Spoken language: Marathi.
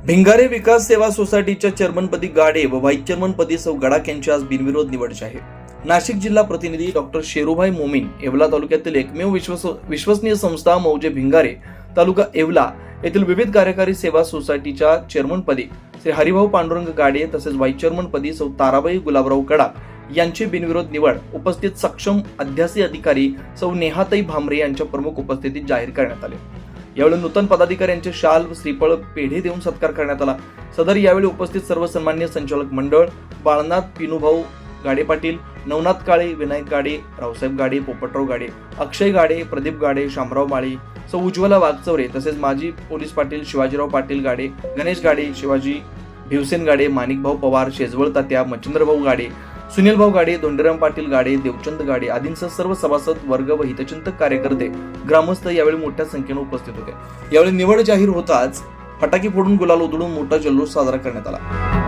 भिंगारे विकास सेवा सोसायटीच्या चेअरमनपदी गाडे व व्हाईस चेअरमनपदी सौ गडाख यांची आज बिनविरोध निवड जाहीर. नाशिक जिल्हा प्रतिनिधी डॉक्टर शेरूभाई मोमीन. येवला तालुक्यातील एकमेव विश्वसनीय संस्था मौजे भिंगारे तालुका येवला येथील विविध कार्यकारी सेवा सोसायटीच्या चेअरमनपदी श्री हरिभाऊ पांडुरंग गाडे तसेच व्हाईस चेअरमनपदी सौ ताराबाई गुलाबराव गडाख यांची बिनविरोध निवड उपस्थित सक्षम अध्यासी अधिकारी सौ नेहाताई भामरे यांच्या प्रमुख उपस्थितीत जाहीर करण्यात आले. यावेळी नूतन पदाधिकाऱ्यांचे शाल व श्रीफळ पेढे देऊन सत्कार करण्यात आला. सदर यावेळी उपस्थित सर्व सन्मान्य संचालक मंडळ बाळनाथ पिनूभाऊ गाडे पाटील, नवनाथ काळे, विनायक गाडे, रावसाहेब गाडे, पोपटराव गाडे, अक्षय गाडे, प्रदीप गाडे, शामराव माळी, सौ उज्ज्वला वाघचौरे तसेच माजी पोलीस पाटील शिवाजीराव पाटील गाडे, गणेश गाडे, शिवाजी भिवसेन गाडे, माणिकभाऊ पवार, शेजवळ तात्या, मच्छिंद्रभाऊ गाडे, सुनीलभाऊ गाडे, धोंडीराम पाटील गाडे, देवचंद गाडे आदींसह सर्व सभासद वर्ग व हितचिंतक कार्यकर्ते ग्रामस्थ यावेळी मोठ्या संख्येने उपस्थित होते. यावेळी निवड जाहीर होताच फटाके फोडून गुलाल उधळून मोठा जल्लोष साजरा करण्यात आला.